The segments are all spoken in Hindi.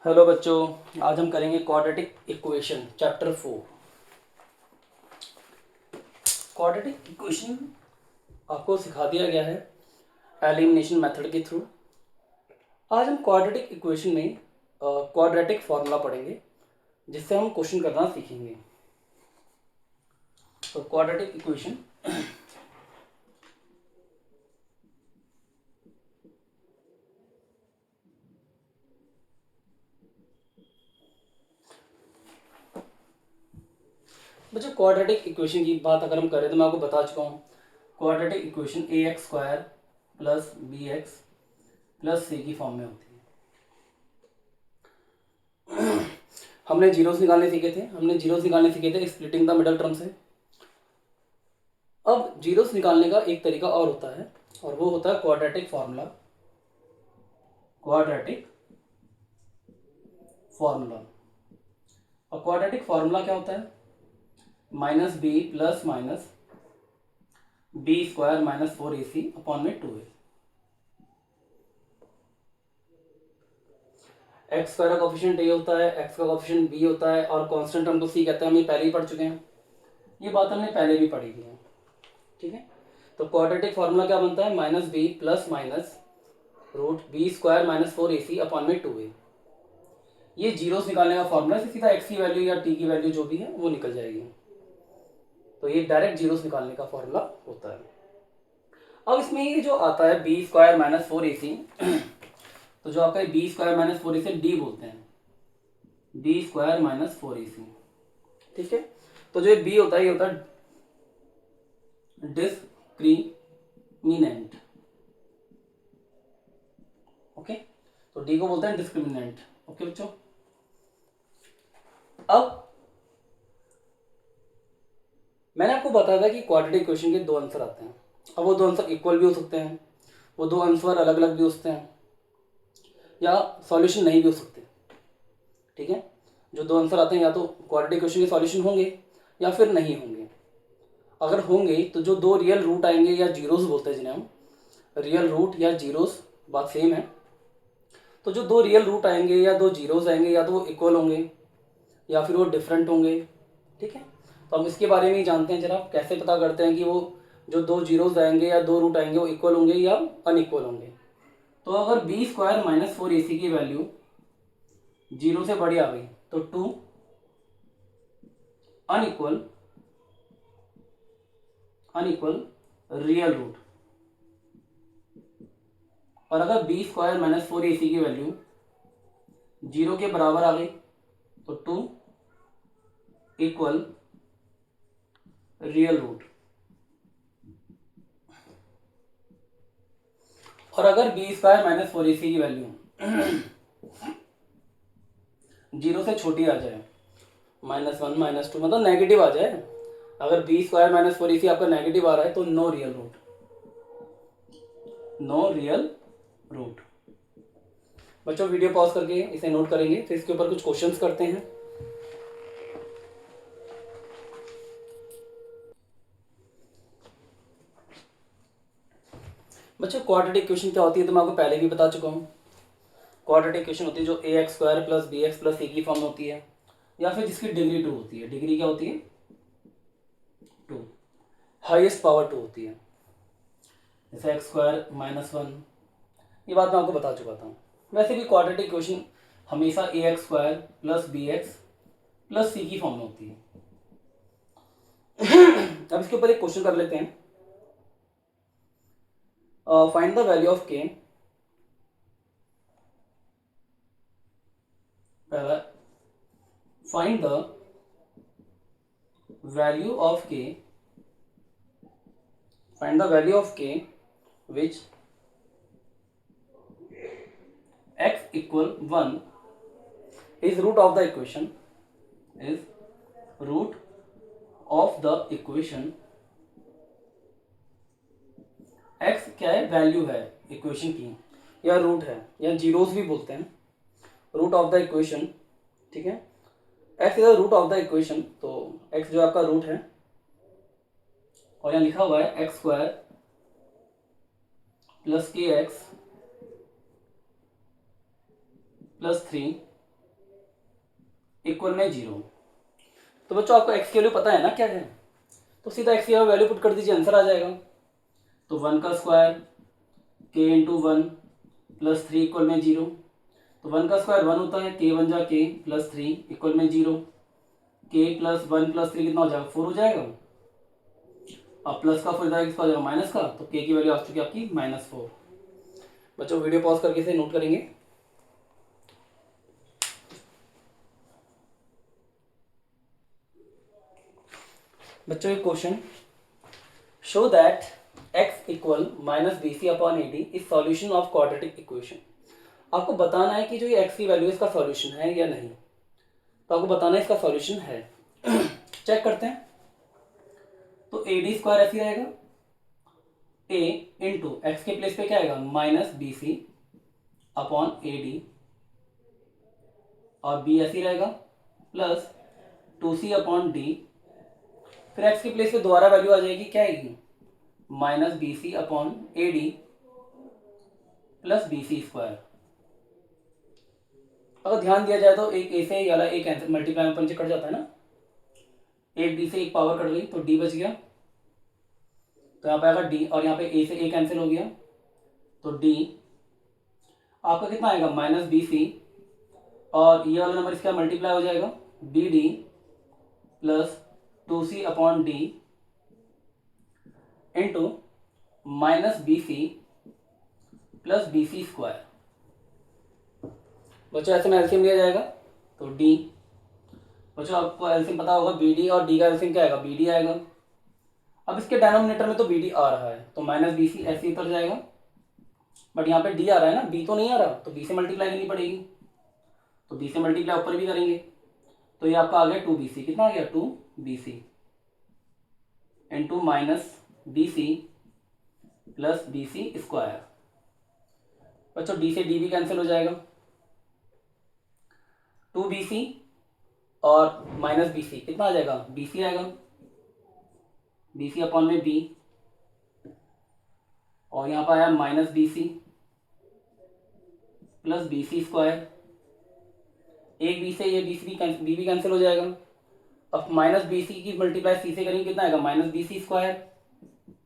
हेलो बच्चों, आज हम करेंगे quadratic equation chapter 4। Quadratic equation आपको सिखा दिया गया है एलिमिनेशन मेथड के थ्रू। आज हम क्वाड्रेटिक इक्वेशन में क्वाड्रेटिक फार्मूला पढ़ेंगे जिससे हम क्वेश्चन करना सीखेंगे। तो क्वाड्रेटिक इक्वेशन बच्चों, क्वाड्रेटिक इक्वेशन की बात अगर हम करें तो मैं आपको बता चुका हूँ। Quadratic equation a x square plus b x plus c की फॉर्म में होती है। हमने जीरोस निकालने सीखे थे स्प्लिटिंग द मिडल टर्म से। अब जीरोस निकालने का एक तरीका और होता है और वो होता है क्वाड्रेटिक फार्मूला। और क्वाड्रेटिक फार्मूला क्या होता है? Minus b plus minus b square minus 4ac upon में 2a। एक्स स्क्वायर का कोफिशिएंट a होता है, एक्स का कोफिशिएंट b होता है और कांस्टेंट टर्म को c कहते हैं। हम ये पहले ही पढ़ चुके हैं, ये बात हमने पहले भी पढ़ी हुई है। ठीक है, तो क्वाड्रेटिक फार्मूला क्या बनता है? Minus b plus minus root b square minus 4ac upon में 2a। ये जीरोस निकालने का फार्मूला है, सीधा एक्स की वैल्यू या टी की वैल्यू जो भी है वो निकल जाएगी। तो ये डायरेक्ट जीरोस निकालने का फार्मूला होता है। अब इसमें ये जो आता है बी स्क्वायर माइनस 4ac, तो जो आपका B square minus 4ac D बोलते हैं, बी स्क्वायर माइनस 4ac। ठीक है, तो जो बी होता है ये होता है डिस्क्रिमिनेंट। ओके, तो डी को बोलते हैं डिस्क्रिमिनेंट। ओके बच्चों, अब मैंने आपको बताया था कि क्वाड्रेटिक इक्वेशन के दो आंसर आते हैं। अब वो दो आंसर इक्वल भी हो सकते हैं, वो दो आंसर अलग अलग भी हो सकते हैं, या सॉल्यूशन नहीं भी हो सकते। ठीक है, जो दो आंसर आते हैं या तो क्वाड्रेटिक इक्वेशन के सॉल्यूशन होंगे या फिर नहीं होंगे। अगर होंगे तो जो दो रियल रूट आएंगे या जीरोस बोलते हैं जिन्हें हम, रियल रूट या जीरोस बात सेम है। तो जो दो रियल रूट आएंगे या दो जीरोस आएंगे या तो वो इक्वल होंगे या फिर वो डिफरेंट होंगे। ठीक है, तो हम इसके बारे में ही जानते हैं। जरा कैसे पता करते हैं कि वो जो दो जीरोस आएंगे या दो रूट आएंगे वो इक्वल होंगे या अनइक्वल होंगे। तो अगर बी स्क्वायर माइनस 4ac की वैल्यू जीरो से बड़ी आ गई तो 2 अनइक्वल रियल रूट। और अगर बी स्क्वायर माइनस 4ac की वैल्यू जीरो के बराबर आ गई तो 2 इक्वल रियल रूट। और अगर बी स्क्वायर माइनस 4ac की वैल्यू जीरो से छोटी आ जाए, -1 -2 मतलब नेगेटिव आ जाए, अगर बी स्क्वायर माइनस 4ac आपका नेगेटिव आ रहा है तो नो रियल रूट। बच्चों वीडियो पॉज करके इसे नोट करेंगे, फिर इसके ऊपर कुछ क्वेश्चंस करते हैं। बच्चों क्वाड्रेटिक इक्वेशन क्या होती है तो मैं आपको पहले भी बता चुका हूँ। क्वाड्रेटिक इक्वेशन होती है जो a x square plus b x plus c की फॉर्म होती है, या फिर जिसकी डिग्री 2 होती है। डिग्री क्या होती है? 2, हाईएस्ट पावर 2 होती है। जैसे एक्स स्क्वायर -1, ये बात मैं आपको बता चुका था। वैसे भी क्वाड्रेटिक इक्वेशन हमेशा a x square plus b x plus c की फॉर्म में होती है। अब इसके ऊपर एक क्वेश्चन कर लेते हैं। फाइंड द वैल्यू ऑफ के। पहला, फाइंड द वैल्यू ऑफ के, फाइंड द वैल्यू ऑफ के विच x equal 1 is root of the equation, is root of the equation। x क्या है? वैल्यू है इक्वेशन की, या रूट है, या जीरोस भी बोलते हैं, रूट ऑफ द इक्वेशन। ठीक है, x is the root of the equation, तो x जो आपका रूट है, और यहाँ लिखा हुआ है एक्स स्क्वायर प्लस के एक्स प्लस 3 इक्वल में 0। तो बच्चों आपको एक्स की वैल्यू पता है ना क्या है, तो सीधा एक्स की वैल्यू पुट कर दीजिए, आंसर आ जाएगा। तो 1 का स्क्वायर के इंटू 1 प्लस 3 इक्वल में 0। तो 1 का स्क्वायर 1 होता है, के 1 जा के प्लस 3 इक्वल में 0। के प्लस 1 प्लस 3 कितना हो जाएगा, 4 हो जाएगा। अब प्लस का 4 किसका हो जाएगा, माइनस का, तो के की वैल्यू आ चुकी है आपकी -4। बच्चों वीडियो पॉज करके इसे नोट करेंगे। बच्चों एक question, show that x equal minus b c upon a d is solution of quadratic equation. आपको बताना है कि जो ये x की वैल्यू इसका सॉल्यूशन है या नहीं, तो आपको बताना है इसका सॉल्यूशन है। चेक करते हैं। तो ए डी स्क्वायर ऐसे रहेगा, a इंटू एक्स के प्लेस पे क्या आएगा, minus b c upon a d, और b ऐसे रहेगा प्लस 2c अपॉन डी। फिर एक्स के प्लेस पे दोबारा वैल्यू आ जाएगी, क्या आएगी, minus b c upon a d plus b c square. अगर ध्यान दिया जाए तो एक ए से वाला एक आंसर मल्टीप्लाई में पंचे कट जाता है ना, एक डी से एक पावर कट गई तो डी बच गया, तो यहाँ पे आएगा डी, और यहाँ पे ए से ए कैंसिल हो गया तो डी आपका कितना आएगा, माइनस बी सी, और ये वाला नंबर इसका मल्टीप्लाई हो जाएगा, b d plus 2c upon d into minus b c plus b c square. बच्चों ऐसे में एलसीएम लिया जाएगा तो डी, बच्चों आपको एलसीएम पता होगा, बी डी और डी का एलसीएम क्या आएगा, बी डी आएगा। अब इसके डिनोमिनेटर में तो बी डी आ रहा है तो माइनस बी सी ऐसे उतर जाएगा, बट यहाँ पे डी आ रहा है ना, बी तो नहीं आ रहा, तो बी से मल्टीप्लाई करनी पड़ेगी, तो बी से मल्टीप्लाई ऊपर भी करेंगे, तो ये आपका आ गया 2bc, कितना आ गया 2bc into minus b c plus b c square. बच्चों डी से डी भी कैंसिल हो जाएगा, 2bc और माइनस बी सी कितना आ जाएगा, बी सी आएगा, बी सी अपॉन में बी, और यहाँ पर आया minus b c plus b c square. एक बी से ये बी भी कैंसिल हो जाएगा। अब माइनस बी सी की मल्टीप्लाई सी से करेंगे, कितना आएगा, minus b c square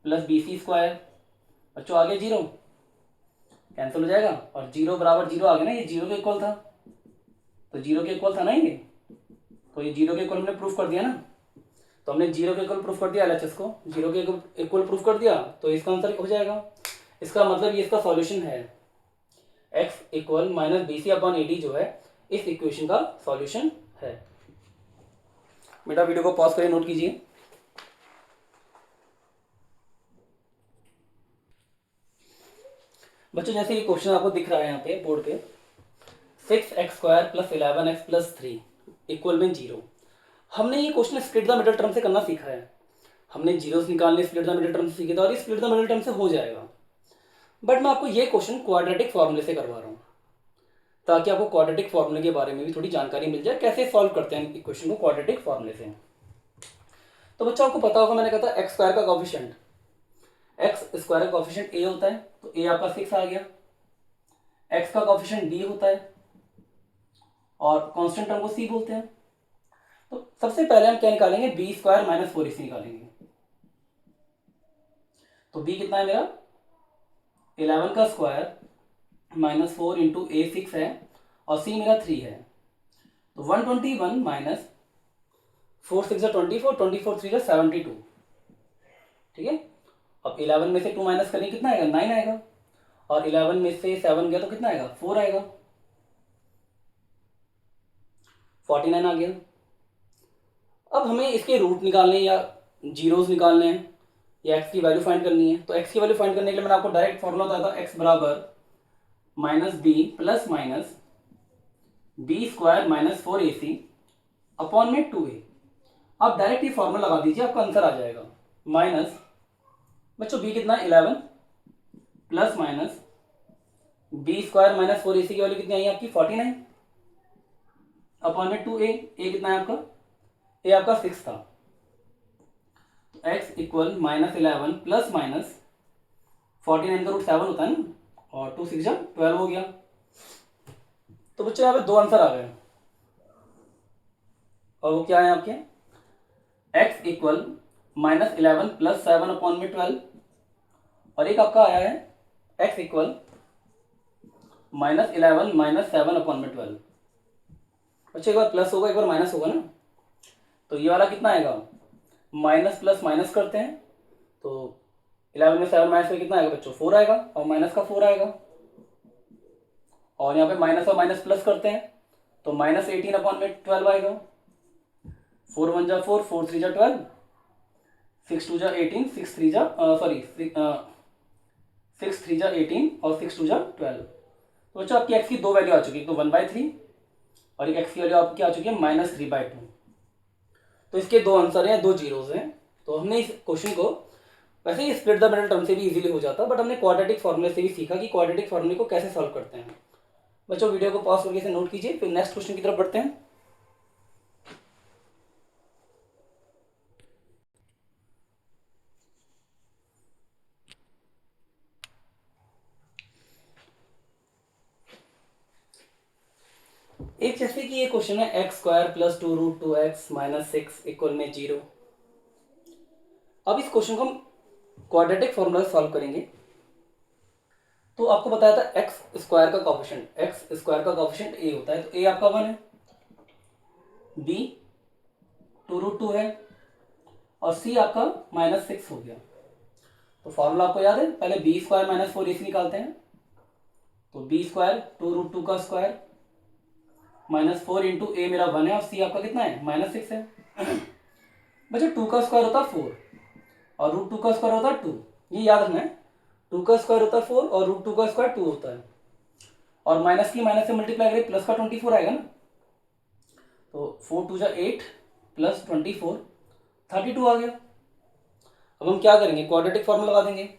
plus b c square. बच्चों आगे 0 कैंसिल हो जाएगा, और 0 बराबर 0 आ गया ना, ये 0 के इक्वल था, तो 0 के इक्वल था ना ये, तो ये 0 के इक्वल हमने प्रूफ कर दिया ना, तो हमने 0 के इक्वल प्रूफ कर दिया एलएचएस को, 0 के इक्वल प्रूफ कर दिया, तो इसका आंसर हो जाएगा। इसका मतलब ये इसका सॉल्यूशन है, x equal minus b c upon a d जो है इस इक्वेशन का सॉल्यूशन है। बेटा वीडियो को पॉज करिए, नोट कीजिए। बच्चों जैसे ये क्वेश्चन आपको दिख रहा है यहाँ पे बोर्ड पे, 6x square plus 11x plus 3 equal में 0। हमने ये question split the middle term से करना सीखा है, हमने जीरोस निकालने स्प्लिट द मिडल टर्म से सीखे थे, और ये स्प्लिट द मिडल टर्म से हो जाएगा। बट मैं आपको ये क्वेश्चन क्वाड्रेटिक फॉर्मूले से करवा रहा हूँ, ताकि आपको क्वाड्रेटिक फॉर्मूले के बारे में भी थोड़ी जानकारी मिल जाए, कैसे सॉल्व करते हैं इक्वेशन को क्वाड्रेटिक फॉर्मूले से। तो बच्चों आपको पता होगा, मैंने कहा था एक्स स्क्वायर का कोएफिशिएंट, एक्स स्क्वायर का कोएफिशिएंट ए होता है, तो ए आपका 6 आ गया। एक्स का कोएफिशिएंट बी होता है, और कांस्टेंट टर्म को सी बोलते हैं। तो सबसे पहले हम क्या निकालेंगे, बी स्क्वायर माइनस 4ac निकालेंगे। तो बी कितना है मेरा, 11 का स्क्वायर माइनस 4 इंटू ए 6 है, और सी मेरा 3 है, तो 121 माइनस 4 6 24, 24 3 72। ठीक है, अब 11 में से 2 माइनस करेंगे, कितना आएगा, 9 आएगा, और 11 में से 7 गया तो कितना आएगा, 4 आएगा, 49 आ गया। अब हमें इसके रूट निकालने या जीरोस निकालने हैं, या एक्स की वैल्यू फाइंड करनी है। तो एक्स की वैल्यू फाइंड करने के लिए मैंने आपको डायरेक्ट फॉर्मूला बताया था, एक्स बराबर minus b plus minus b square minus 4ac upon में 2a। आप डायरेक्ट ये फॉर्मूला लगा दीजिए, आपका आंसर आ जाएगा। माइनस बच्चों बी कितना है, 11 plus minus b square minus 4ac की वैल्यू कितनी आई आपकी, 49 अपॉन में 2a। ए कितना है आपका, ए आपका 6 था, तो x equal minus 11 plus minus 49 का रूट 7 होता है ना, और 2 6 12 हो गया। तो बच्चों यहाँ पे 2 आंसर आ गए। और वो क्या है आपके, x इक्वल -11 + 7/12, और एक आपका आया है x इक्वल -11 - 7/12। अच्छा, एक बार प्लस होगा एक बार माइनस होगा ना, तो ये वाला कितना आएगा, माइनस प्लस माइनस करते हैं तो 11 में 7 माइनस में कितना आएगा बच्चों, 4 आएगा, और माइनस का 4 आएगा, और यहाँ पे माइनस और माइनस प्लस करते हैं तो -18/12 आएगा। 4 1 जा 4, 4 3 जा 12, 6 2 जा 18, 6 3 जा 18 और 6 2 जा 12। तो बच्चों आपकी एक्स की दो वैल्यू आ चुकी है, तो 1/3 और एक एक्स की वैल्यू आपकी आ चुकी है -3/2। तो इसके दो आंसर हैं, दो जीरोज हैं। तो हमने इस क्वेश्चन को, वैसे ही स्प्लिट द मिडल टर्म से भी इजीली हो जाता, बट हमने क्वाड्रेटिक फॉर्मूले से भी सीखा कि क्वाड्रेटिक फॉर्मूले को कैसे सॉल्व करते हैं। बच्चों वीडियो को पॉज करके इसे नोट कीजिए, फिर नेक्स्ट क्वेश्चन की तरफ बढ़ते हैं। एक जैसे कि ये क्वेश्चन है x² + 2√2x - 6 इक्वल में 0। अब इस क्वेश्चन को हम क्वाड्रेटिक फॉर्मूला से सॉल्व करेंगे। तो आपको बताया था x² का कोएफिशिएंट a होता है, तो a आपका 1 है, b 2√2 है, और c आपका -6 हो गया। तो फॉर्मूला आपको याद है, पहले b² - 4ac निकालते हैं, तो b² 2√2 का स्क्वायर -4 इंटू a मेरा 1 है, और c आपका कितना है, -6 है। बच्चों 2 का स्क्वायर होता है 4 और √2 का स्क्वायर होता है 2, ये याद रखना है। 2 का स्क्वायर होता है 4 और √2 का स्क्वायर 2 होता है, और माइनस की माइनस से मल्टीप्लाई करें प्लस का 24 आएगा ना, तो 4 2 जा 8 + 24 32 आ गया। अब हम क्या करेंगे, क्वाड्रेटिक फॉर्मूला लगा देंगे,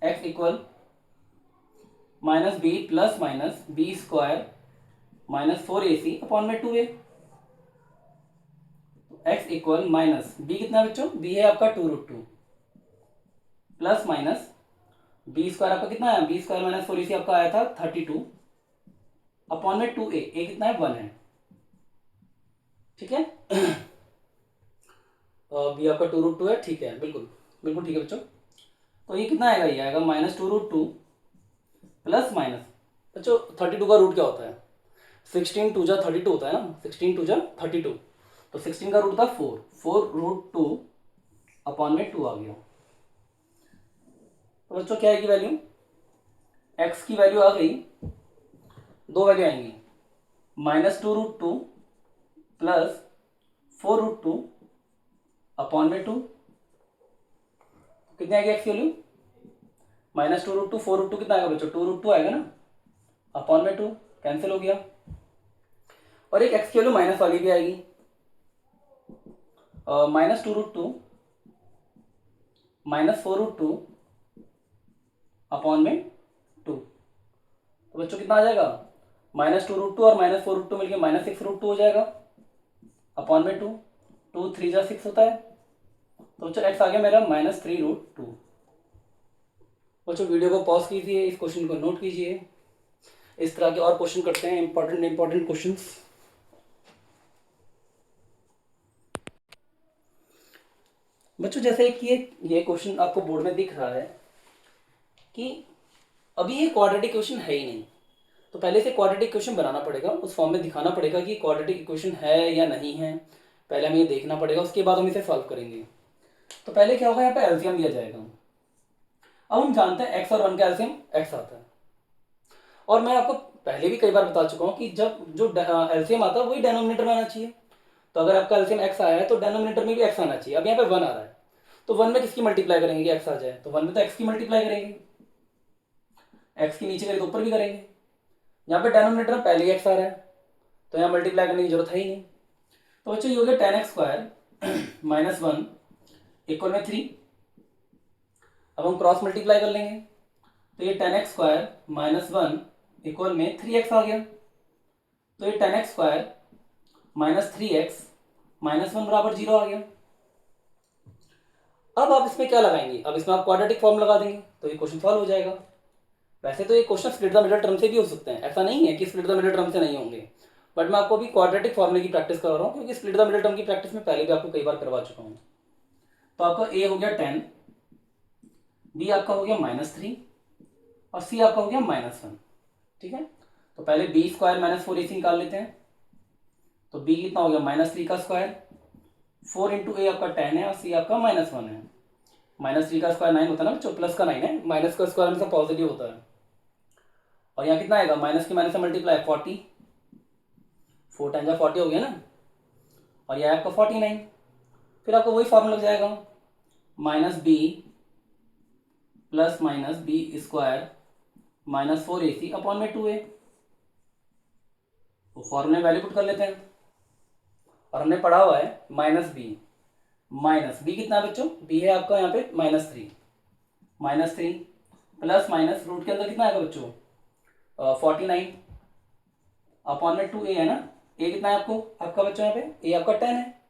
x equal -b + -b² -4ac/2a। x equal -b कितना है बच्चों, b है आपका 2√2 प्लस माइनस b² आपका कितना है, b² - 4ac आपका आया था 32/2a, a कितना है 1 है, ठीक है। b आपका 2√2 है, ठीक है, बिल्कुल बिल्कुल ठीक है बच्चों। तो ये कितना आएगा, ये आएगा -2√2 प्लस माइनस, बच्चों 32 का रूट क्या होता है, 16 2 जा 32 होता है ना, 16 2 जा 32, तो 16 का रूट था 4, 4√2/2 आ गया। तो बच्चों क्या आएगी वैल्यू, x की वैल्यू आ गई, दो वैल्यू आएंगी, -2√2 प्लस 4√2/2, कितनी आएगी x की वैल्यू, -2√2 4√2 कितना आएगा बच्चों, 2√2 आएगा ना, /2 कैंसिल हो गया, और एक x की वैल्यू माइनस वाली भी आएगी, -2√2 -4√2/2। तो बच्चों कितना आ जाएगा, -2√2 और -4√2 मिलकर -6√2 हो जाएगा /2, 2 3 जा 6 होता है, तो बच्चों x आ गया मेरा -3√2। बच्चों वीडियो को पॉज कीजिए, इस क्वेश्चन को नोट कीजिए, इस तरह के और क्वेश्चन करते हैं, इंपॉर्टेंट क्वेश्चंस। बच्चों जैसे कि ये क्वेश्चन आपको बोर्ड में दिख रहा है कि अभी ये क्वाड्रेटिक इक्वेशन है ही नहीं, तो पहले से क्वाड्रेटिक इक्वेशन बनाना पड़ेगा, उस फॉर्म में दिखाना पड़ेगा कि क्वाड्रेटिक इक्वेशन है या नहीं है, पहले हमें ये देखना पड़ेगा, उसके बाद हम इसे सॉल्व करेंगे। तो पहले क्या होगा, यहाँ पे एलसीएम दिया जाएगा। अब हम जानते हैं x और 1 का एलसीएम x आता है, और मैं आपको पहले भी कई बार बता चुका हूँ कि जब जो एलसीएम आता है वही डेनोमिनेटर में आना चाहिए। तो अगर आपका एलसीएम x आया है तो डेनोमिनेटर में भी x आना चाहिए। अब यहाँ पे 1 आ रहा है, तो 1 में किसकी मल्टीप्लाई करेंगे कि x आ जाए, तो 1 में तो x की मल्टीप्लाई करेंगे, x की नीचे करें तो ऊपर भी करेंगे। यहाँ पे डेनोमिनेटर में पहले ही x आ रहा है, तो यहाँ मल्टीप्लाई करने की जरूरत है ही नहीं। तो बच्चों ये हो गया 10x² -1 इक्वल में 3। अब हम क्रॉस मल्टीप्लाई कर लेंगे, तो ये 10x² -1 इक्वल में 3x आ गया, तो ये 10x² -3x -1 बराबर 0 आ गया। अब आप इसमें क्या लगाएंगे, अब इसमें आप क्वाड्रेटिक फॉर्म लगा देंगे तो ये क्वेश्चन सॉल्व हो जाएगा। वैसे तो ये question split the middle term से भी हो सकते हैं, ऐसा नहीं है कि स्प्लिट द मिडल टर्म से नहीं होंगे, बट मैं आपको अभी क्वाड्रेटिक फॉर्मूले की प्रैक्टिस करा रहा हूँ, क्योंकि स्प्लिट द मिडिल टर्म की प्रैक्टिस में पहले भी आपको कई बार करवा चुका हूँ। तो आपका ए हो गया 10, बी आपका हो गया -3 और सी आपका हो गया -1। ठीक है, तो पहले बी स्क्वायर -4ac निकाल लेते हैं। तो बी कितना हो गया -3 का स्क्वायर, 4 इंटू ए आपका 10 है और सी आपका -1 है। -3 का स्क्वायर 9 होता है ना बच्चों, प्लस का 9 है, माइनस का स्क्वायर हमेशा पॉजिटिव होता है। और यहाँ कितना आएगा, माइनस की माइनस से मल्टीप्लाई 40, 4 टाइम 40 हो गया ना, और यह आपका 49। फिर आपको वही फॉर्मूला लग जाएगा, -b plus minus b square -4ac upon में 2a। तो फॉर्मूले वैल्यू पुट कर लेते हैं, और हमने पढ़ा हुआ है -b कितना है बच्चों, b है आपका यहाँ पे -3 प्लस माइनस रूट के अंदर कितना आएगा बच्चों 49 अपॉन में 2a है ना। a कितना है आपको, आपका बच्चों यहाँ पे a आपका 10 है,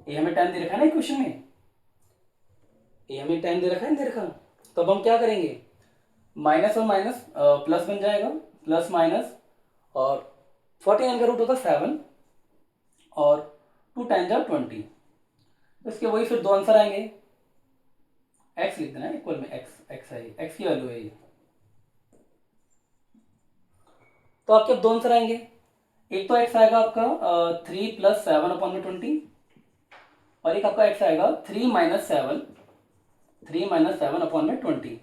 a हमें 10 दे रखा है ना इक्वेशन में, a हमें 10 दे रखा है, दे रखा। तो अब हम क्या करेंगे, माइनस और माइनस प्लस बन जाएगा, प्लस माइनस, और 49 का रूट होता है 7 और 2 टाइम 20। इसके वही फिर दो आंसर आएंगे, x लिख देना इक्वल में x है, x की वैल्यू है ये। तो आपके अब दो आंसर आएंगे, एक तो x आएगा आपका 3 + 7 अपॉन में 20, और एक आपका x आएगा 3 - 7 अपॉन में 20।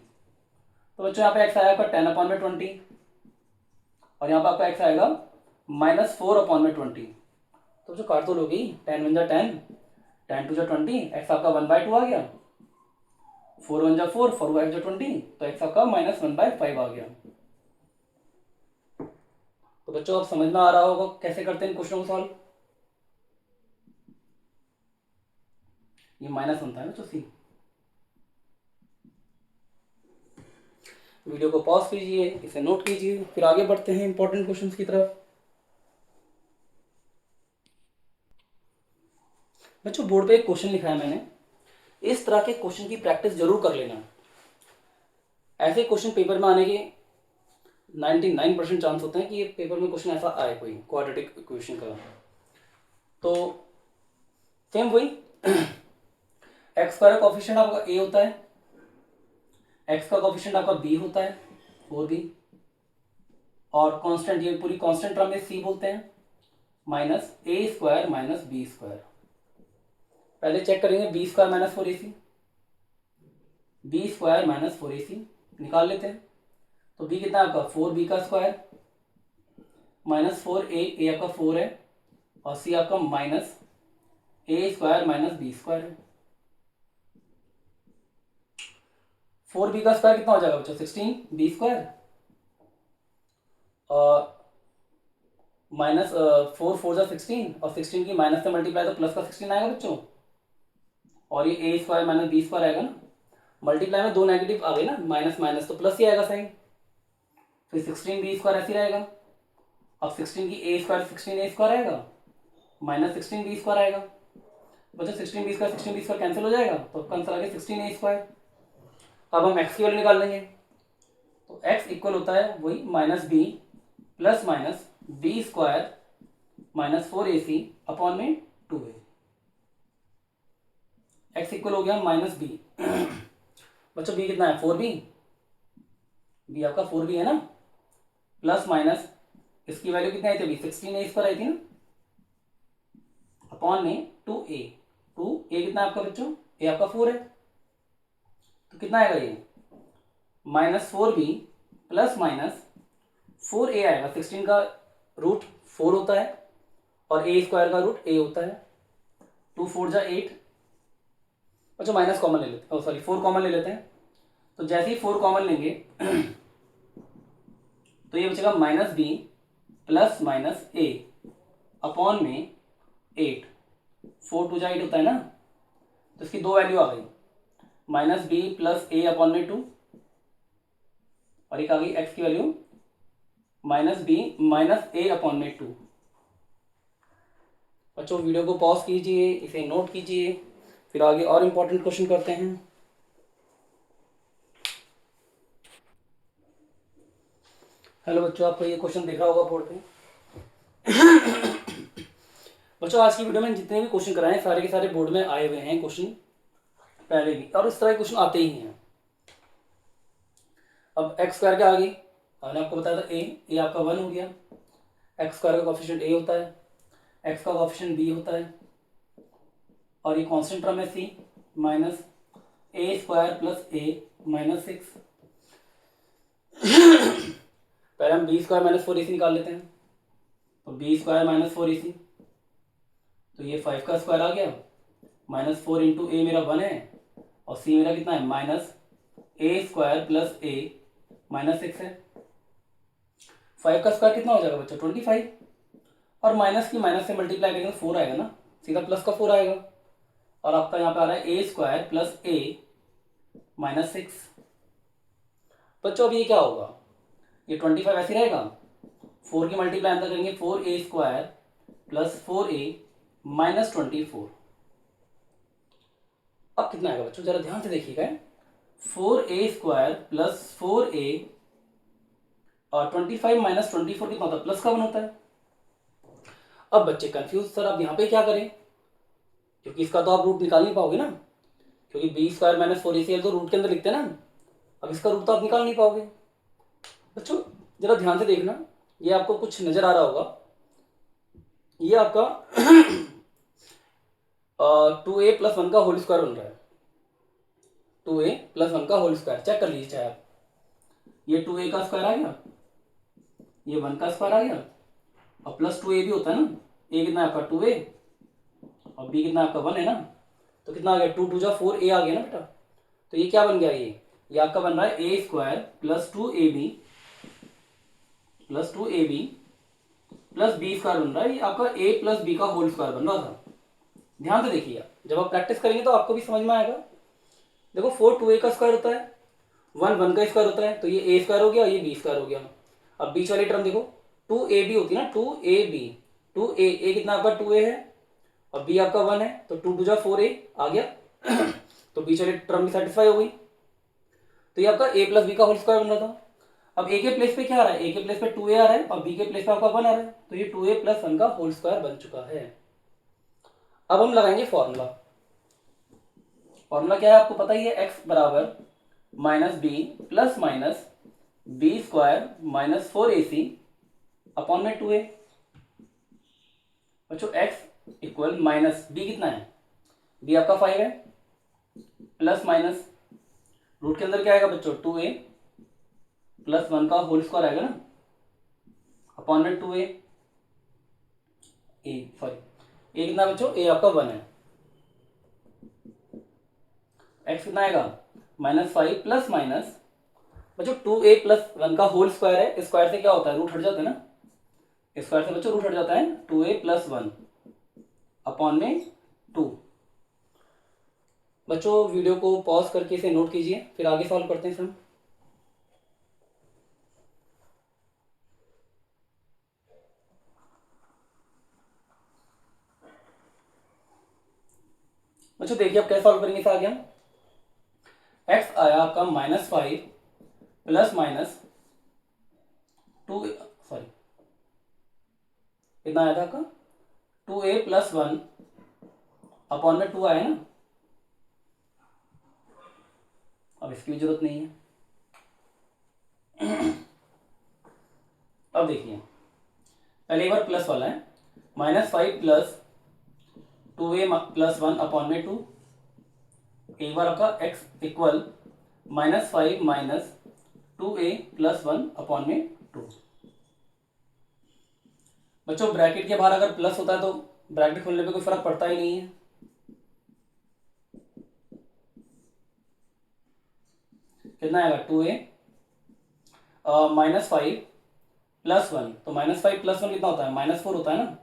तो बच्चों यहाँ पे x आएगा आपका 10 अपॉन में 20, और यहाँ पे आपका x आएगा -4 अपॉन में 20। तो जो काट तो लोगी, 10 × 10, 10 × 2 = 20, x आपका 1/2 आ गया, 4 × 1 = 4, 4 × 20, तो x आपका -1/5 आ गया। तो बच्चों अब समझ में आ रहा होगा कैसे करते हैं इन क्वेश्चनों को सॉल्व। ये माइनस बनता है ना, तो सी। वीडियो को पॉज कीजिए, इसे नोट कीजिए, फिर आगे बढ़ते हैं इंपॉर्टेंट क्वेश्चंस की तरफ। बच्चों बोर्ड पे एक क्वेश्चन लिखा है मैंने, इस तरह के क्वेश्चन की प्रैक्टिस जरूर कर लेना। ऐसे क्वेश्चन पेपर में आने के 99% चांस होते हैं कि ये पेपर में क्वेश्चन ऐसा आए, कोई क्वाड्रेटिक इक्वेशन का। तो सेम वही एक्स स्क्वायर का कोफिशिएंट आपका a होता है, x का कोफिशिएंट आपका b होता है 4b, और कांस्टेंट, ये पूरी कांस्टेंट टर्म में c बोलते हैं, -a² - b²। पहले चेक करेंगे b² - 4ac, b² - 4ac निकाल लेते हैं। तो b कितना आपका 4b का स्क्वायर -4a आपका 4 है, और c आपका -a² - b² है। 4b का स्क्वायर कितना हो जाएगा बच्चों 16, b² और -4 4 जा 16, और 16 की माइनस से मल्टीप्लाई तो प्लस का 16 आएगा बच्चों, और ये a² - b² आएगा ना। मल्टीप्लाई में दो नेगेटिव आ गए ना, माइनस माइनस तो प्लस ही आएगा साइन, फिर 16b² ऐसे रहेगा। अब 16 की a² 16a² आएगा, -16b² आएगा बच्चों, 16b² 16b² कैंसिल हो जाएगा, तो आपका आंसर आ गया 16a²। अब हम x की वैल्यू निकाल लेंगे, तो x इक्वल होता है वही -b plus minus b² -4ac upon में 2a। x इक्वल हो गया -b बच्चों, b कितना है 4b, b आपका 4b है ना, प्लस माइनस इसकी वैल्यू कितनी आई थी अभी 16a² आई थी ना, अपॉन में 2a। 2a कितना आपका बच्चों, a आपका 4 है, तो कितना आएगा ये -4b प्लस माइनस 4a आएगा। 16 का रूट 4 होता है और a² का रूट a होता है, 2 4 जा 8। अच्छा माइनस कॉमन ले लेते हैं, सॉरी 4 कॉमन ले लेते हैं। तो जैसे ही 4 कॉमन लेंगे तो ये बचेगा -b plus minus a upon में 8। 4 2 जा 8 होता है ना, तो इसकी दो वैल्यू आ गई, -b प्लस a अपॉन में 2, और एक आ गई x की वैल्यू -b - a अपॉन में 2। बच्चों वीडियो को पॉज कीजिए, इसे नोट कीजिए, फिर आगे और इंपॉर्टेंट क्वेश्चन करते हैं। हेलो बच्चों, आपको ये क्वेश्चन दिख रहा होगा बोर्ड पे। बच्चों आज की वीडियो में जितने भी क्वेश्चन कराए हैं सारे के सारे बोर्ड में आए हुए हैं क्वेश्चन पहले भी, और इस तरह के क्वेश्चन आते ही हैं। अब एक्स स्क्वायर क्या आ गई, मैंने आपको बताया था ए आपका 1 हो गया। एक्स स्क्वायर का कोफिशिएंट ए होता है, एक्स का कोफिशिएंट बी होता है, और ये कांस्टेंट टर्म है सी माइनस ए स्क्वायर प्लस ए माइनस 6। पहले हम बी स्क्वायर माइनस 4ac निकाल लेते हैं। तो बी स्क्वायर माइनस 4ac, तो ये 5 का स्क्वायर आ गया, माइनस 4 इंटू ए मेरा 1 है, और सी मेरा कितना है माइनस ए स्क्वायर प्लस ए माइनस 6 है। 5 का स्क्वायर कितना हो जाएगा बच्चों 25, और माइनस की माइनस से मल्टीप्लाई करेंगे तो 4 आएगा ना, सीधा प्लस का 4 आएगा, और आपका यहाँ पे आ रहा है ए स्क्वायर प्लस ए माइनस 6। बच्चों अब ये क्या होगा, ये 25 ऐसे रहेगा, 4 की मल्टीप्लाई अंदर करेंगे 4a square plus 4a minus 24। अब कितना आएगा बच्चों, जरा ध्यान से देखिएगा, 4a स्क्वायर प्लस 4a और 25 माइनस 24 कितना होता है, प्लस का 1 होता है। अब बच्चे कंफ्यूज, सर अब यहाँ पे क्या करें, क्योंकि इसका तो आप रूट निकाल नहीं पाओगे ना, क्योंकि बी स्क्वायर माइनस 4ac तो रूट के अंदर लिखते हैं ना, अब इसका रूट तो आप निकाल नहीं पाओगे। बच्चों जरा ध्यान से देखना, ये आपको कुछ नजर आ रहा होगा, ये आपका 2a प्लस 1 का होल स्क्वायर बन रहा है, 2a प्लस 1 का होल स्क्वायर, चेक कर लीजिए चाहे आप, ये 2a का स्क्वायर आ गया, ये 1 का स्क्वायर आ गया, और प्लस 2a भी होता है ना, a कितना आपका 2a और b कितना आपका 1 है ना, तो कितना आ गया 2 2 जा 4a आ गया ना बेटा। तो ये क्या बन गया, ये आपका बन रहा है a square plus 2ab plus 2ab plus b square बन रहा है, ये आपका a प्लस बी का होल स्क्वायर बन रहा था। ध्यान से देखिए, जब आप प्रैक्टिस करेंगे तो आपको भी समझ में आएगा। देखो 4 2a का स्क्वायर होता है, 1 1 का स्क्वायर होता है, तो ये a स्क्वायर हो गया और ये b स्क्वायर हो गया। अब बीच वाली टर्म देखो 2ab होती है ना, 2ab 2a कितना आपका 2a है और b आपका 1 है, तो 2 2 जा 4a आ गया। तो बीच वाली टर्म भी सेटिस्फाई हो गई, तो ये आपका a प्लस बी का होल स्क्वायर बन रहा था। अब a के प्लेस पे क्या आ रहा है, a के प्लेस पे 2a आ रहा है और b के प्लेस पे आपका 1 आ रहा है, तो ये 2a प्लस 1 का होल स्क्वायर बन चुका है। अब हम लगाएंगे फॉर्मूला। फॉर्मूला क्या है आपको पता ही है, x बराबर minus b plus minus b square minus 4ac upon में 2a। बच्चों x इक्वल माइनस बी कितना है, b आपका 5 है, प्लस माइनस रूट के अंदर क्या आएगा बच्चों 2a प्लस 1 का होल स्क्वायर आएगा ना, अपॉन में 2a ए कितना बच्चों, a आपका 1 है, x कितना आएगा माइनस 5 प्लस माइनस बच्चों 2a प्लस 1 का होल स्क्वायर है, स्क्वायर से क्या होता है रूट हट जाता है ना, स्क्वायर से बच्चों रूट हट जाता है, 2a प्लस 1 अपॉन में 2। बच्चों वीडियो को पॉज करके इसे नोट कीजिए, फिर आगे सॉल्व करते हैं हम। बच्चों देखिए अब कैसे सॉल्व करेंगे इसे आगे हम। x आया आपका माइनस 5 प्लस माइनस 2, सॉरी कितना आया था आपका 2a प्लस 1 अपॉन में 2 आया ना, अब इसकी भी जरूरत नहीं है। अब देखिए पहले एक बार प्लस वाला है, minus 5 plus 2a plus 1 upon में 2, एक बार आपका x equal minus 5 minus 2a plus 1 upon में 2। बच्चों ब्रैकेट के बाहर अगर प्लस होता है तो ब्रैकेट खोलने पे कोई फर्क पड़ता ही नहीं है, कितना आएगा 2a माइनस 5 प्लस 1, तो माइनस 5 प्लस 1 कितना होता है माइनस 4 होता है ना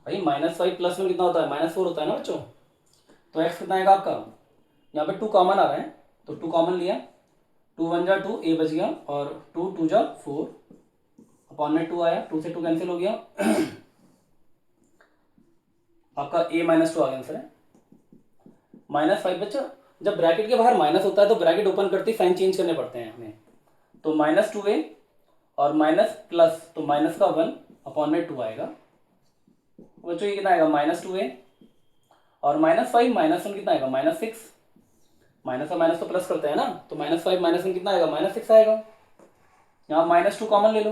भाई, माइनस 5 प्लस 1 कितना होता है माइनस 4 होता है ना बच्चों। तो x कितना आएगा आपका, यहाँ पे 2 कॉमन आ रहा है तो 2 कॉमन लिया, 2 1 जा 2 a बच गया, और 2 2 जा 4 अपॉन में 2 आया, 2 से 2 कैंसिल हो गया। आपका a माइनस 2 आ गया आंसर है, माइनस 5। बच्चा जब ब्रैकेट के बाहर माइनस होता है तो ब्रैकेट ओपन करते ही साइन चेंज करने पड़ते हैं हमें, तो माइनस 2a और माइनस प्लस, तो माइनस का 1 अपॉन में 2 आएगा। बच्चों ये कितना आएगा -2a, और -5 -1 कितना आएगा -6, माइनस और माइनस तो प्लस करते हैं ना, तो -5 -1 कितना आएगा -6 आएगा। यहाँ -2 कॉमन ले लो,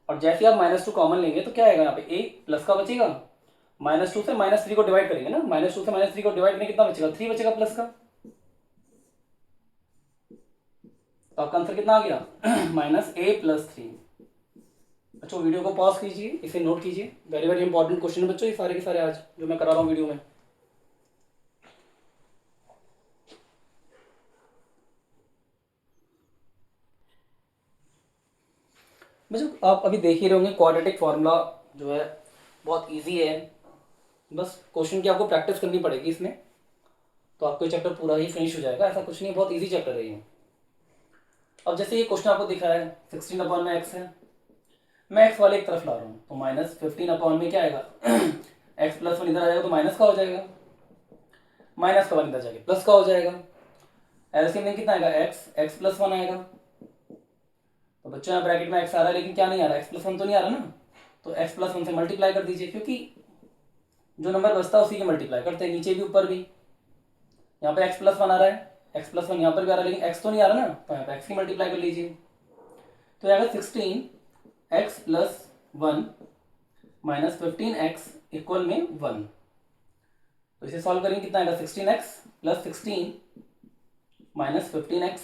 और जैसे आप -2 कॉमन लेंगे तो क्या आएगा यहाँ पे a प्लस का बचेगा, -2 से -3 को डिवाइड करेंगे ना, -2 से -3 को डिवाइड करेंगे कितना बचेगा 3 बचेगा प्लस का। तो आपका आंसर कितना आ गया -a + 3। बच्चों वीडियो को पॉज कीजिए, इसे नोट कीजिए, वेरी वेरी इंपॉर्टेंट क्वेश्चन है बच्चों ये सारे के सारे आज जो मैं करा रहा हूँ वीडियो में। बच्चों आप अभी देख ही रहे होंगे क्वाड्रेटिक फार्मूला जो है बहुत इजी है, बस क्वेश्चन की आपको प्रैक्टिस करनी पड़ेगी इसमें, तो आपको ये चैप्टर पूरा ही फिनिश हो जाएगा। ऐसा कुछ नहीं है, बहुत इजी चैप्टर है ये। अब जैसे ये क्वेश्चन आपको दिख रहा है 16/x है, मैं x वाले एक तरफ ला रहा हूँ, तो -15 अपॉन में क्या आएगा x + 1 इधर आ जाएगा तो माइनस का हो जाएगा, माइनस का 1 इधर जाके प्लस का हो जाएगा, एलसीएम में कितना आएगा x + 1 आएगा। तो बच्चों यहाँ ब्रैकेट में x आ रहा है लेकिन क्या नहीं आ रहा, x + 1 तो नहीं आ रहा ना, तो x + 1 से मल्टीप्लाई कर दीजिए, क्योंकि जो नंबर बचता है उसी के मल्टीप्लाई करते हैं, नीचे भी ऊपर भी। यहाँ पे x + 1 आ रहा है, x + 1 यहाँ पर भी आ रहा है, लेकिन x तो नहीं आ रहा ना, तो यहाँ पे x की मल्टीप्लाई कर लीजिए, तो आएगा 16x + 1 - 15x = 1। तो इसे सॉल्व करेंगे कितना आएगा 16x + 16 - 15x।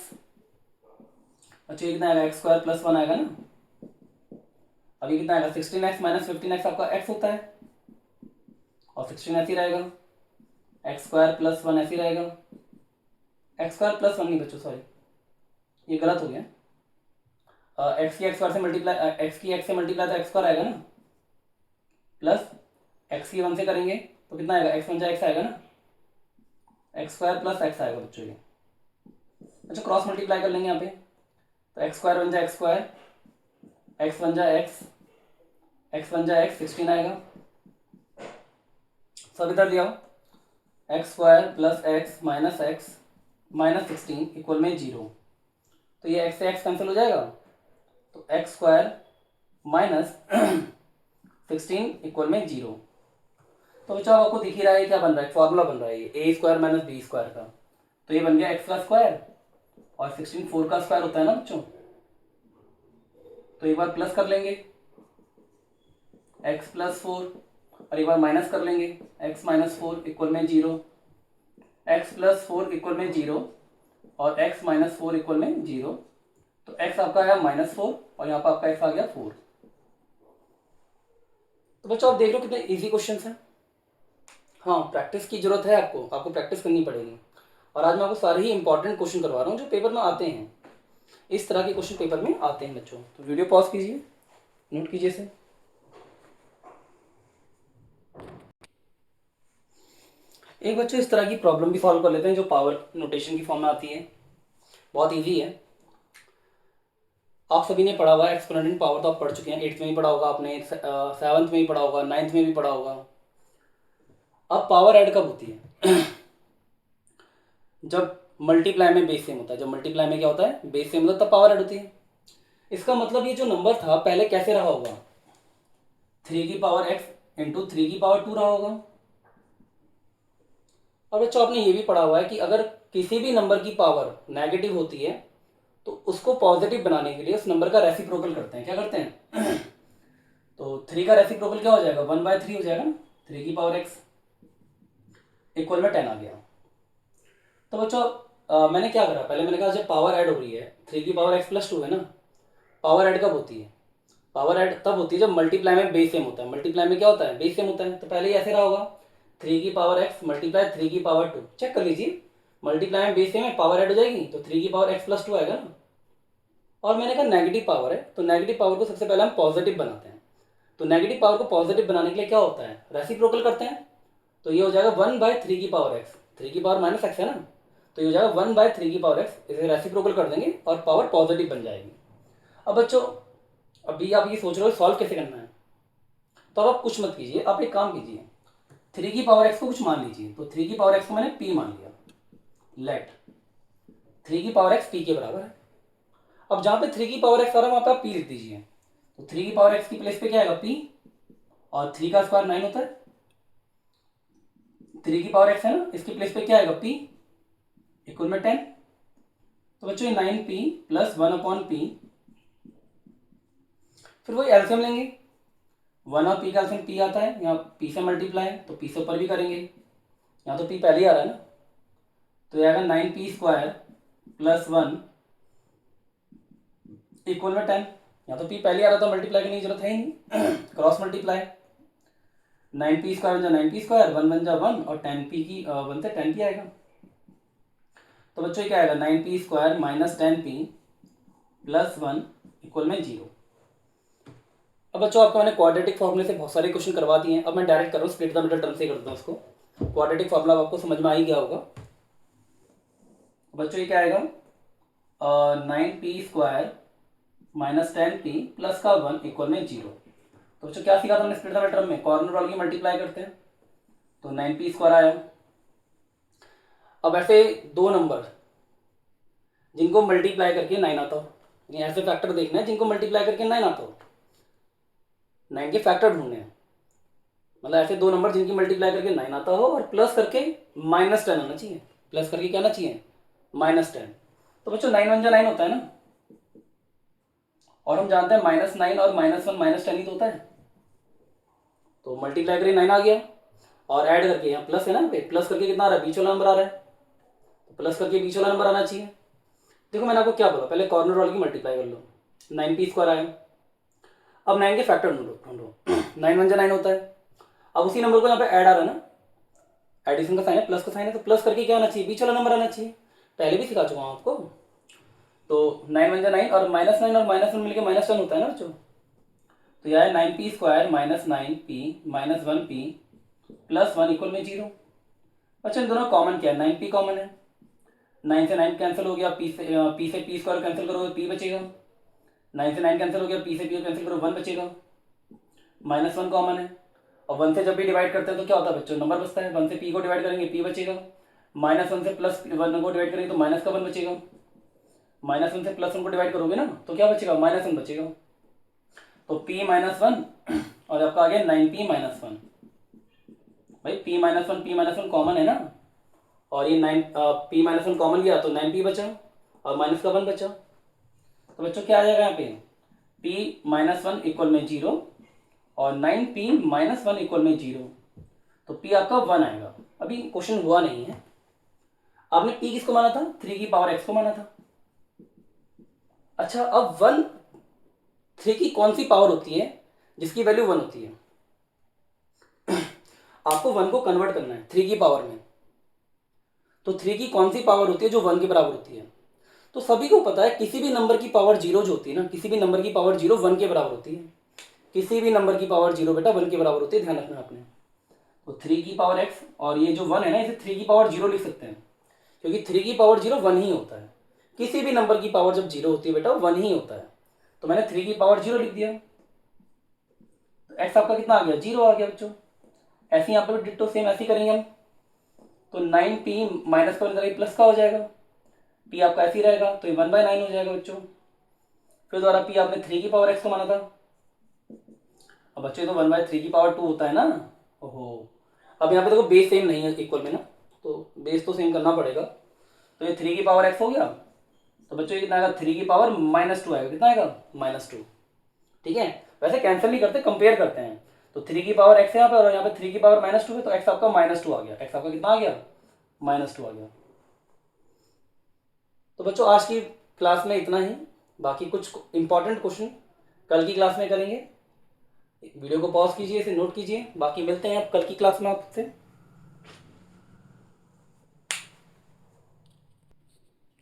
अच्छा ये कितना आएगा x² + 1 आएगा ना, अभी कितना आएगा 16x - 15x आपका x होता है, और 16 ऐसे ही रहेगा, x² + 1 ऐसे ही रहेगा, x² + 1 नहीं बच्चों सॉरी ये गलत हो गया, x की x² से मल्टीप्लाई x की x से मल्टीप्लाई तो x² आएगा ना, प्लस x की 1 से करेंगे तो कितना आएगा x 1 जा x आएगा ना, x² + x आएगा बच्चों ये। अच्छा क्रॉस मल्टीप्लाई कर लेंगे यहाँ पे, तो x² 1 जा x², x 1 जा x, x 1 जा x 16 आएगा, सब इधर दिया x² + x - x - 16 = 0। तो ये x से x कैंसिल हो जाएगा, तो x² - 16 = 0। तो बच्चों आपको दिख ही रहा है क्या बन रहा है, फॉर्मूला बन रहा है ये a² - b² का, तो ये बन गया x का स्क्वायर, और 16 4 का स्क्वायर होता है ना बच्चों, तो एक बार प्लस कर लेंगे x + 4, और एक बार माइनस कर लेंगे x - 4 = 0, x + 4 = 0 और x - 4 = 0, तो x आपका आया -4 और यहाँ पर आपका x आ गया 4। तो बच्चों आप देख लो कितने इजी क्वेश्चन हैं। हाँ प्रैक्टिस की जरूरत है, आपको प्रैक्टिस करनी पड़ेगी, और आज मैं आपको सारे ही इंपॉर्टेंट क्वेश्चन करवा रहा हूँ जो पेपर में आते हैं, इस तरह के क्वेश्चन पेपर में आते हैं बच्चों। तो वीडियो पॉज कीजिए, नोट कीजिए इसे। एक बच्चों इस तरह की प्रॉब्लम भी सॉल्व कर लेते हैं जो पावर नोटेशन की फॉर्म में आती है, बहुत इजी है। आप सभी ने पढ़ा हुआ है एक्सपोनेंट इन पावर, तो आप पढ़ चुके हैं, 8th में भी पढ़ा होगा आपने, 7th में भी पढ़ा होगा, 9th में भी पढ़ा होगा। अब पावर ऐड कब होती है जब मल्टीप्लाई में बेस सेम होता है, जब मल्टीप्लाई में क्या होता है बेस सेम होता है तब पावर ऐड होती है। इसका मतलब ये जो नंबर था पहले कैसे रहा होगा, 3x × 3 रहा होगा। और बच्चों आपने ये भी पढ़ा हुआ है कि अगर किसी भी नंबर की पावर नेगेटिव होती है तो उसको पॉजिटिव बनाने के लिए उस नंबर का रेसिप्रोकल करते हैं, क्या करते हैं तो 3 का रेसिप्रोकल क्या हो जाएगा 1/3 हो जाएगा ना, 3x = 10 आ गया। तो बच्चों मैंने क्या करा, पहले मैंने कहा जब पावर ऐड हो रही है 3x + 2 है ना, पावर ऐड कब होती है, पावर ऐड तब होती है जब मल्टीप्लाई में बेस सेम होता है। मल्टीप्लाई में क्या होता है बेस सेम होता है, तो पहले ही ऐसे रहा होगा 3x × 3 चेक कर लीजिए, मल्टीप्लाई में बेस सेम है पावर ऐड हो जाएगी तो 3x + 2 आएगा ना। और मैंने कहा नेगेटिव पावर है, तो नेगेटिव पावर को सबसे पहले हम पॉजिटिव बनाते हैं, तो नेगेटिव पावर को पॉजिटिव बनाने के लिए क्या होता है रेसिप्रोकल करते हैं, तो ये हो जाएगा 1/3x, 3 की पावर -x है ना, तो ये हो जाएगा 1/3x, इसे रेसिप्रोकल कर देंगे और पावर पॉजिटिव बन जाएगी। अब बच्चों अभी आप ये सोच रहे हो सॉल्व कैसे करना है, तो अब आप कुछ मत कीजिए, आप एक काम कीजिए 3x को कुछ मान लीजिए, तो 3x को मैंने p मान लिया, लेट 3x p के बराबर है। अब जहां पे 3x आ रहा है वहां पे आप p लिख दीजिए, तो 3 की पावर x की प्लेस पे क्या आएगा p, और 3 का स्क्वायर 9 होता है, 3 की पावर x है ना, इसकी प्लेस पे क्या आएगा p इक्वल में 10। तो बच्चों ये 9p प्लस 1/p, फिर वही एल्सियम लेंगे, 1 और p का एल्सियम p आता है, यहाँ p से मल्टीप्लाई है तो p से ऊपर भी करेंगे, यहाँ तो p पहले ही आ रहा है ना, तो ये आएगा 9p स्क्वायर प्लस 1 इक्वल में 10। यहाँ तो p पहले ही आ रहा था, मल्टीप्लाई करने की जरूरत है ही नहीं, क्रॉस मल्टीप्लाई, 9p स्क्वायर बन जा 9p स्क्वायर, 1 बन जा 1, और 10p की 1 से 10p आएगा। तो बच्चों क्या आएगा 9p square minus 10p plus 1 equal में 0। अब बच्चों आपको मैंने क्वाड्रेटिक फॉर्मूले से बहुत सारे क्वेश्चन करवा दिए हैं, अब मैं डायरेक्ट कर रहा हूँ स्प्लिट द मिडल टर्म से करता हूँ उसको। क्वाड्रेटिक फॉर्मूला आपको समझ में आ ही गया होगा। बच्चों ये क्या आएगा 9p square minus 10p plus का 1 इक्वल में 0। तो बच्चों क्या सीखा था हमने स्प्लिट द मिडल टर्म में, कॉर्नर वाले की मल्टीप्लाई करते हैं, तो 9p स्क्वायर आया। अब ऐसे दो नंबर जिनको मल्टीप्लाई करके 9 आता हो, ऐसे फैक्टर देखना है जिनको मल्टीप्लाई करके 9 आता हो, 9 के फैक्टर ढूंढने हैं, मतलब ऐसे दो नंबर जिनकी मल्टीप्लाई करके 9 आता हो और प्लस करके -10 आना चाहिए, प्लस करके क्या आना चाहिए -10। तो बच्चों 9 1 जा 9 होता है ना, और हम जानते हैं -9 और -1 -10 ही तो होता है, तो मल्टीप्लाई करके 9 आ गया, और ऐड करके यहाँ प्लस है ना, प्लस करके कितना आ रहा है, बीच वाला नंबर आ रहा है, तो प्लस करके बीच वाला नंबर आना चाहिए। देखो मैंने आपको क्या बोला, पहले कॉर्नर वाले की मल्टीप्लाई कर लो, 9p स्क्वायर आया। अब 9 के फैक्टर ढूंढो 9 1 जा 9 होता है। अब उसी नंबर को यहाँ पे ऐड आ रहा है ना, एडिशन का साइन है, प्लस का साइन है, तो प्लस करके क्या आना चाहिए, बीच वाला नंबर आना चाहिए, पहले भी सिखा चुका हूँ आपको। तो 9 1 जा 9, और -9 और -1 मिलकर -10 होता है ना बच्चों, तो यह है 9p square minus 9p minus 1p plus 1 equal में 0। अच्छा इन दोनों कॉमन क्या है, 9p कॉमन है, 9 से 9 कैंसिल हो गया, p से p स्क्वायर कैंसिल करोगे p बचेगा, 9 से 9 कैंसिल हो गया, p से p कैंसिल करो 1 बचेगा, -1 कॉमन है, और 1 से जब भी डिवाइड करते हैं तो क्या होता है बच्चों, नंबर बचता है, 1 से p को डिवाइड करेंगे p बचेगा, -1 से प्लस 1 को डिवाइड करेंगे तो माइनस का 1 बचेगा, -1 से प्लस 1 को डिवाइड करोगे ना तो क्या बचेगा -1 बचेगा, तो p -1 और आपका आ गया 9p -1। भाई p -1 कॉमन है ना, और ये 9 p -1 कॉमन गया तो 9p बचा और माइनस का 1 बचा, तो बच्चों क्या आ जाएगा यहाँ पे p -1 इक्वल में 0 और 9p -1 इक्वल में 0, तो p आपका 1 आएगा। अभी क्वेश्चन हुआ नहीं है, आपने p किसको माना था, 3 की पावर x को माना था। अच्छा अब 1 3 की कौन सी पावर होती है जिसकी वैल्यू 1 होती है, आपको 1 को कन्वर्ट करना है 3 की पावर में, तो 3 की कौन सी पावर होती है जो 1 के बराबर होती है। तो सभी को पता है किसी भी नंबर की पावर 0 जो होती है ना, किसी भी नंबर की पावर 0 1 के बराबर होती है, किसी भी नंबर की पावर 0 बेटा 1 के बराबर होती है, ध्यान रखना आपने। तो 3 की पावर x और ये जो 1 है ना, इसे 3 की पावर 0 लिख सकते हैं, क्योंकि 3 की पावर 0 1 ही होता है, किसी भी नंबर की पावर जब 0 होती है बेटा 1 ही होता है, तो मैंने 3 की पावर 0 लिख दिया, तो x आपका कितना आ गया 0 आ गया बच्चों। ऐसे यहाँ पर डिट्टो सेम ऐसे करेंगे हम, तो 9p माइनस का प्लस का हो जाएगा, p आपका ऐसे ही रहेगा, तो ये 1/9 हो जाएगा बच्चों। फिर दोबारा p आपने 3 की पावर x को माना था, अब बच्चे तो 1/3 की पावर 2 होता है ना, ओहो अब यहाँ पे देखो बेस सेम नहीं है इक्वल में ना, तो बेस तो सेम करना पड़ेगा, तो ये 3 की पावर x हो गया, तो बच्चों ये कितना आएगा 3 की पावर -2 आएगा, कितना आएगा -2, ठीक है। वैसे कैंसिल नहीं करते, कंपेयर करते हैं, तो 3 की पावर x यहाँ पे और यहाँ पे 3 की पावर -2 है, तो x आपका -2 आ गया, x आपका कितना आ गया -2 आ गया। तो बच्चों आज की क्लास में इतना ही, बाकी कुछ इंपॉर्टेंट क्वेश्चन कल की क्लास में करेंगे, वीडियो को पॉज कीजिए, इसे नोट कीजिए, बाकी मिलते हैं आप कल की क्लास में आपसे।